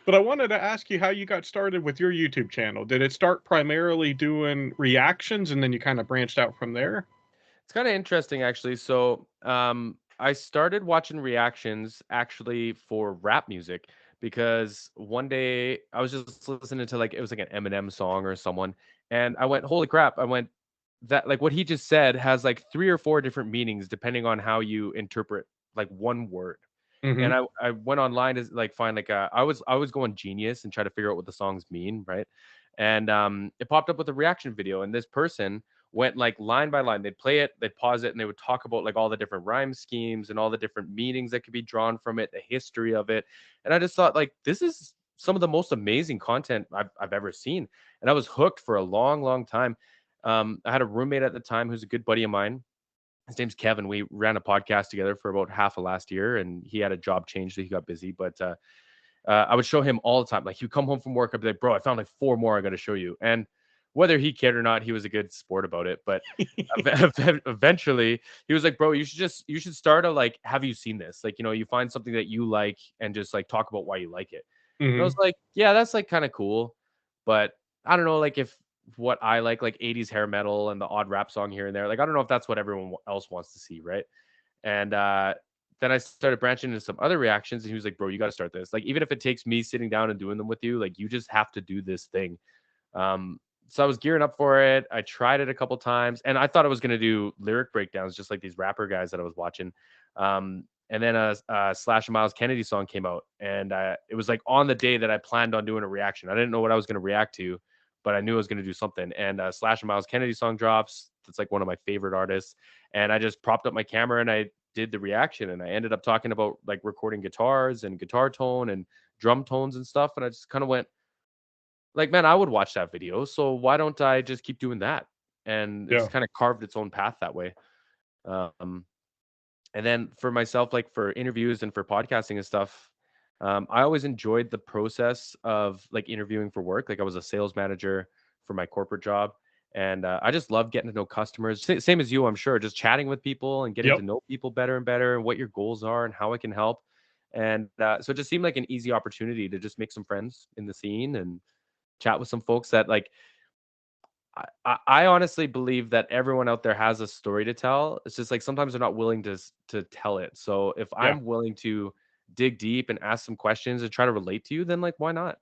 But I wanted to ask you how you got started with your YouTube channel. Did it start primarily doing reactions and then you kind of branched out from there? It's kind of interesting actually. So, I started watching reactions actually for rap music because one day I was just listening to like it was like an Eminem song or someone, and I went, "Holy crap!" I went, "That like what he just said has like three or four different meanings depending on how you interpret like one word." And Mhm. I went online to like find like I was going genius and try to figure out what the songs mean, right? And it popped up with a reaction video, and this person went like line by line. They'd play it, they'd pause it, and they would talk about like all the different rhyme schemes and all the different meanings that could be drawn from it, the history of it. And I just thought like this is some of the most amazing content I've ever seen. And I was hooked for a long, long time. I had a roommate at the time who's a good buddy of mine. His name's Kevin. We ran a podcast together for about half of last year, and he had a job change, so he got busy. But I would show him all the time. Like he would come home from work, I'd be like, "Bro, I found like four more I got to show you." And whether he cared or not, he was a good sport about it. But eventually, he was like, "Bro, you should start a like, have you seen this? Like, you find something that you like and just like talk about why you like it." And I was Mhm. like, "Yeah, that's like kind of cool." But I don't know, like if what I like 80s hair metal and the odd rap song here and there. Like I don't know if that's what everyone else wants to see, right? And then I started branching into some other reactions, and he was like, "Bro, you got to start this. Like even if it takes me sitting down and doing them with you, like you just have to do this thing." Um, so I was gearing up for it. I tried it a couple times, and I thought I was gonna do lyric breakdowns, just like these rapper guys that I was watching. And then a Slash and Miles Kennedy song came out, and it was like on the day that I planned on doing a reaction. I didn't know what I was gonna react to, but I knew I was gonna do something. And Slash and Miles Kennedy song drops. That's like one of my favorite artists. And I just propped up my camera and I did the reaction. And I ended up talking about like recording guitars and guitar tone and drum tones and stuff. And I just kind of went, like, man, I would watch that video, so why don't I just keep doing that? And it's Yeah. kinda carved its own path that way. Um, and then for myself, like, for interviews and for podcasting and stuff, I always enjoyed the process of, like, interviewing for work. Like, I was a sales manager for my corporate job, and, I just love getting to know customers. Same as you, I'm sure, just chatting with people and getting to Yep. know people better and better, and what your goals are and how I can help. And, so it just seemed like an easy opportunity to just make some friends in the scene and chat with some folks that like I honestly believe that everyone out there has a story to tell. It's just like sometimes they're not willing to tell it. So if Yeah. I'm willing to dig deep and ask some questions and try to relate to you, then like why not?